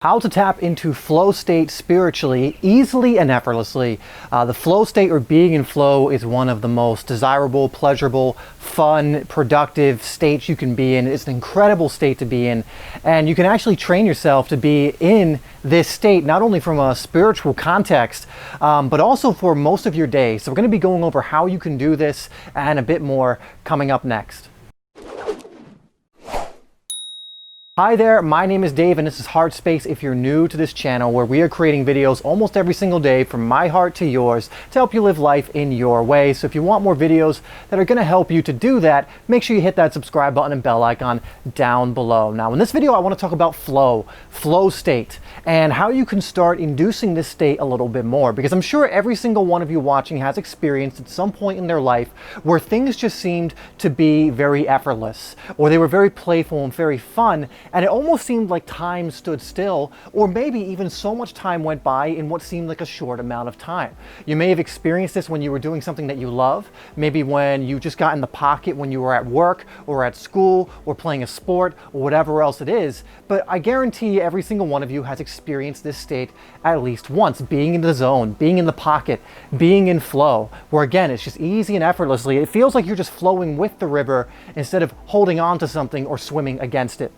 How to tap into flow state spiritually, easily and effortlessly. The flow state, or being in flow, is one of the most desirable, pleasurable, fun, productive states you can be in. It's an incredible state to be in. And you can actually train yourself to be in this state, not only from a spiritual context, but also for most of your day. So we're going to be going over how you can do this and a bit more coming up next. Hi there, my name is Dave and this is HeartSpace if you're new to this channel, where we are creating videos almost every single day from my heart to yours to help you live life in your way. So if you want more videos that are going to help you to do that, make sure you hit that subscribe button and bell icon down below. Now in this video I want to talk about flow state, and how you can start inducing this state a little bit more, because I'm sure every single one of you watching has experienced at some point in their life where things just seemed to be very effortless, or they were very playful and very fun, and it almost seemed like time stood still, or maybe even so much time went by in what seemed like a short amount of time. You may have experienced this when you were doing something that you love, maybe when you just got in the pocket when you were at work or at school or playing a sport or whatever else it is. But I guarantee every single one of you has experienced this state at least once, being in the zone, being in the pocket, being in flow, where again, it's just easy and effortlessly. It feels like you're just flowing with the river instead of holding on to something or swimming against it.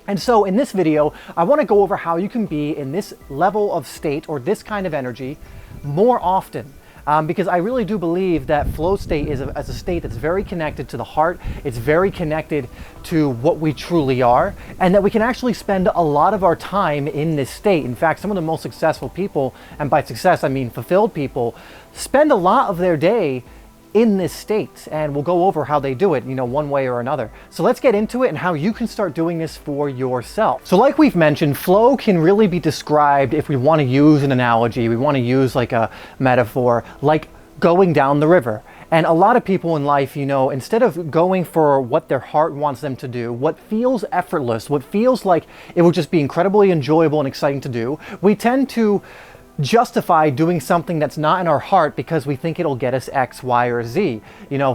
And so in this video, I want to go over how you can be in this level of state or this kind of energy more often. Because I really do believe that flow state is a state that's very connected to the heart. It's very connected to what we truly are, and that we can actually spend a lot of our time in this state. In fact, some of the most successful people, and by success I mean fulfilled people, spend a lot of their day in this state, and we'll go over how they do it, one way or another. So let's get into it and how you can start doing this for yourself. So like we've mentioned, flow can really be described, if we want to use an analogy, we want to use like a metaphor, like going down the river. And a lot of people in life, instead of going for what their heart wants them to do, what feels effortless, what feels like it will just be incredibly enjoyable and exciting to do, we tend to justify doing something that's not in our heart because we think it'll get us X, Y, or Z.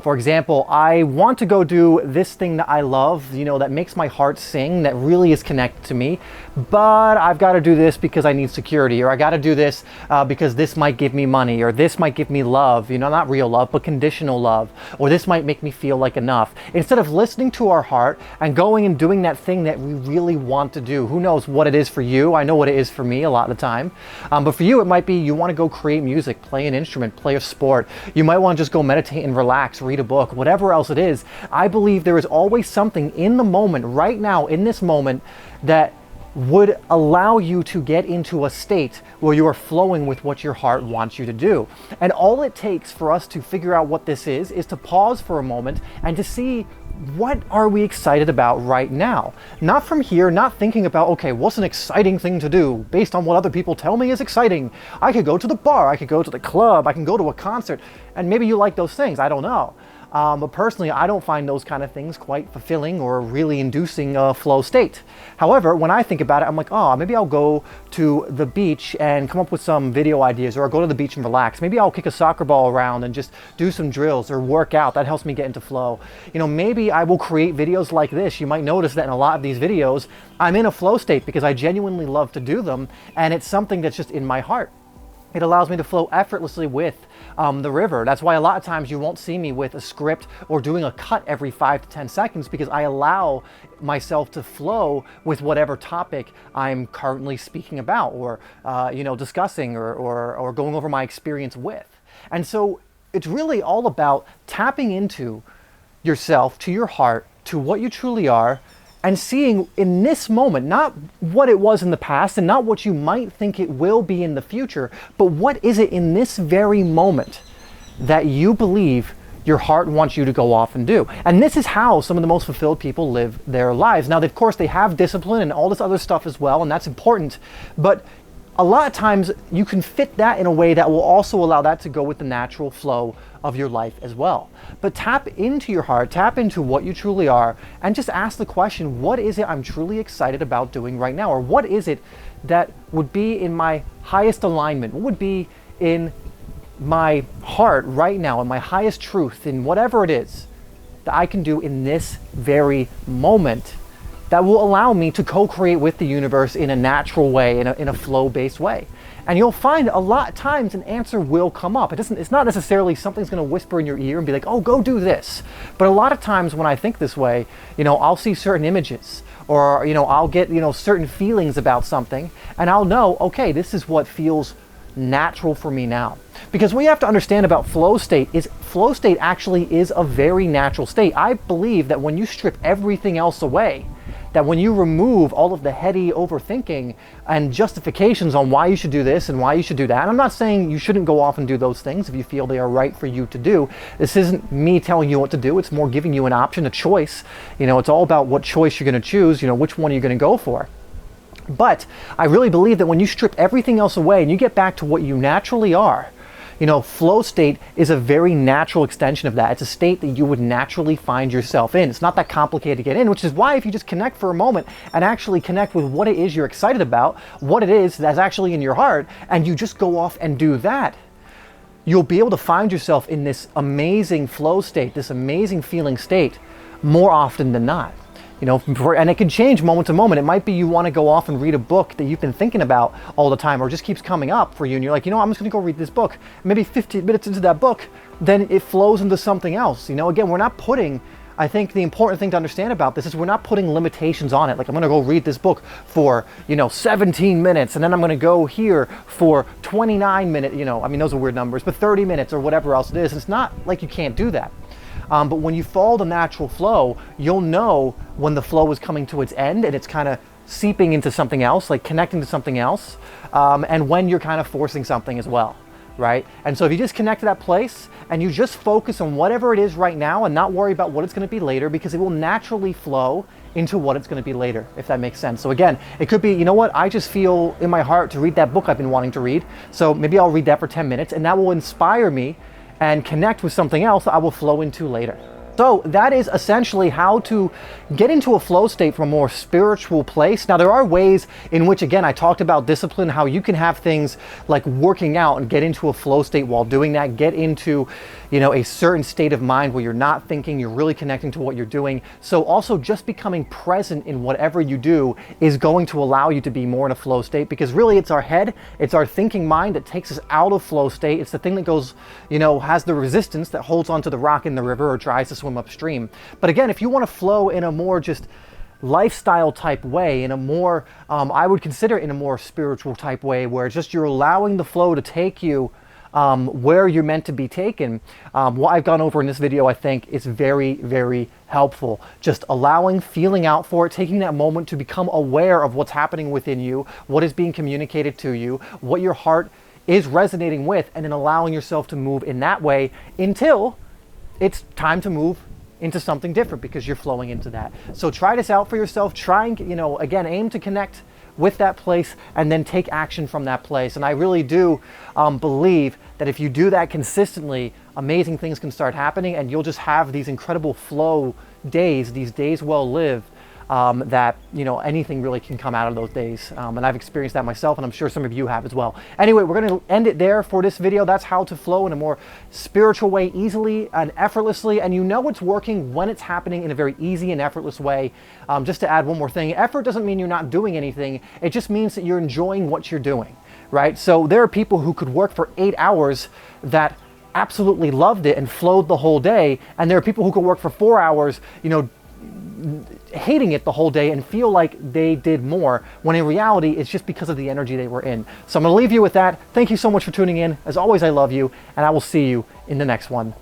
For example, I want to go do this thing that I love, that makes my heart sing, that really is connected to me, but I've got to do this because I need security, or I got to do this because this might give me money, or this might give me love, not real love, but conditional love, or this might make me feel like enough. Instead of listening to our heart and going and doing that thing that we really want to do. Who knows what it is for you? I know what it is for me a lot of the time, but for you, it might be you want to go create music, play an instrument, play a sport. You might want to just go meditate and relax, read a book, whatever else it is. I believe there is always something in the moment, right now, in this moment, that would allow you to get into a state where you are flowing with what your heart wants you to do. And all it takes for us to figure out what this is to pause for a moment and to see, what are we excited about right now? Not from here, not thinking about, okay, what's an exciting thing to do based on what other people tell me is exciting. I could go to the bar, I could go to the club, I can go to a concert, and maybe you like those things, I don't know. But personally, I don't find those kind of things quite fulfilling or really inducing a flow state. However, when I think about it, I'm like, oh, maybe I'll go to the beach and come up with some video ideas, or I'll go to the beach and relax. Maybe I'll kick a soccer ball around and just do some drills or work out. That helps me get into flow. Maybe I will create videos like this. You might notice that in a lot of these videos, I'm in a flow state because I genuinely love to do them, and it's something that's just in my heart. It allows me to flow effortlessly with the river. That's why a lot of times you won't see me with a script or doing a cut every 5 to 10 seconds, because I allow myself to flow with whatever topic I'm currently speaking about, or discussing, or going over my experience with. And so it's really all about tapping into yourself, to your heart, to what you truly are, and seeing in this moment, not what it was in the past and not what you might think it will be in the future, but what is it in this very moment that you believe your heart wants you to go off and do. And this is how some of the most fulfilled people live their lives. Now, of course, they have discipline and all this other stuff as well, and that's important, but a lot of times you can fit that in a way that will also allow that to go with the natural flow of your life as well. But tap into your heart, tap into what you truly are, and just ask the question, what is it I'm truly excited about doing right now? Or what is it that would be in my highest alignment? What would be in my heart right now, in my highest truth, in whatever it is that I can do in this very moment that will allow me to co-create with the universe in a natural way, in a flow-based way. And you'll find a lot of times an answer will come up. It's not necessarily something's going to whisper in your ear and be like, oh, go do this. But a lot of times when I think this way, I'll see certain images, or, I'll get, certain feelings about something, and I'll know, okay, this is what feels natural for me now. Because what you have to understand about flow state actually is a very natural state. I believe that when you strip everything else away, that when you remove all of the heady overthinking and justifications on why you should do this and why you should do that, and I'm not saying you shouldn't go off and do those things if you feel they are right for you to do. This isn't me telling you what to do. It's more giving you an option, a choice. It's all about what choice you're going to choose, which one you're going to go for. But I really believe that when you strip everything else away and you get back to what you naturally are, flow state is a very natural extension of that. It's a state that you would naturally find yourself in. It's not that complicated to get in, which is why if you just connect for a moment and actually connect with what it is you're excited about, what it is that's actually in your heart, and you just go off and do that, you'll be able to find yourself in this amazing flow state, this amazing feeling state more often than not. And it can change moment to moment. It might be you want to go off and read a book that you've been thinking about all the time, or just keeps coming up for you, and you're like, I'm just going to go read this book. Maybe 15 minutes into that book, then it flows into something else. Again, we're not putting, I think the important thing to understand about this is we're not putting limitations on it. Like, I'm going to go read this book for, 17 minutes, and then I'm going to go here for 29 minutes, those are weird numbers, but 30 minutes or whatever else it is. It's not like you can't do that. But when you follow the natural flow, you'll know when the flow is coming to its end and it's kind of seeping into something else, like connecting to something else, and when you're kind of forcing something as well, right? And so if you just connect to that place and you just focus on whatever it is right now and not worry about what it's going to be later, because it will naturally flow into what it's going to be later, if that makes sense. So again, it could be, I just feel in my heart to read that book I've been wanting to read. So maybe I'll read that for 10 minutes and that will inspire me and connect with something else that I will flow into later. So that is essentially how to get into a flow state from a more spiritual place. Now, there are ways in which, again, I talked about discipline, how you can have things like working out and get into a flow state while doing that, get into, a certain state of mind where you're not thinking, you're really connecting to what you're doing. So also just becoming present in whatever you do is going to allow you to be more in a flow state, because really it's our head, it's our thinking mind that takes us out of flow state. It's the thing that goes, has the resistance that holds onto the rock in the river or tries to swim upstream. But again, if you want to flow in a more just lifestyle type way, in a more, I would consider it in a more spiritual type way, where it's just you're allowing the flow to take you where you're meant to be taken. What I've gone over in this video, I think, is very, very helpful. Just allowing, feeling out for it, taking that moment to become aware of what's happening within you, what is being communicated to you, what your heart is resonating with, and then allowing yourself to move in that way until it's time to move into something different, because you're flowing into that. So try this out for yourself. Try and, again, aim to connect with that place and then take action from that place. And I really do believe that if you do that consistently, amazing things can start happening, and you'll just have these incredible flow days, these days well lived, that anything really can come out of those days. And I've experienced that myself, and I'm sure some of you have as well. Anyway, we're going to end it there for this video. That's how to flow in a more spiritual way, easily and effortlessly. And it's working when it's happening in a very easy and effortless way. Just to add one more thing, effort doesn't mean you're not doing anything. It just means that you're enjoying what you're doing, right? So there are people who could work for 8 hours that absolutely loved it and flowed the whole day. And there are people who could work for 4 hours, hating it the whole day and feel like they did more, when in reality it's just because of the energy they were in. So I'm going to leave you with that. Thank you so much for tuning in. As always, I love you, and I will see you in the next one.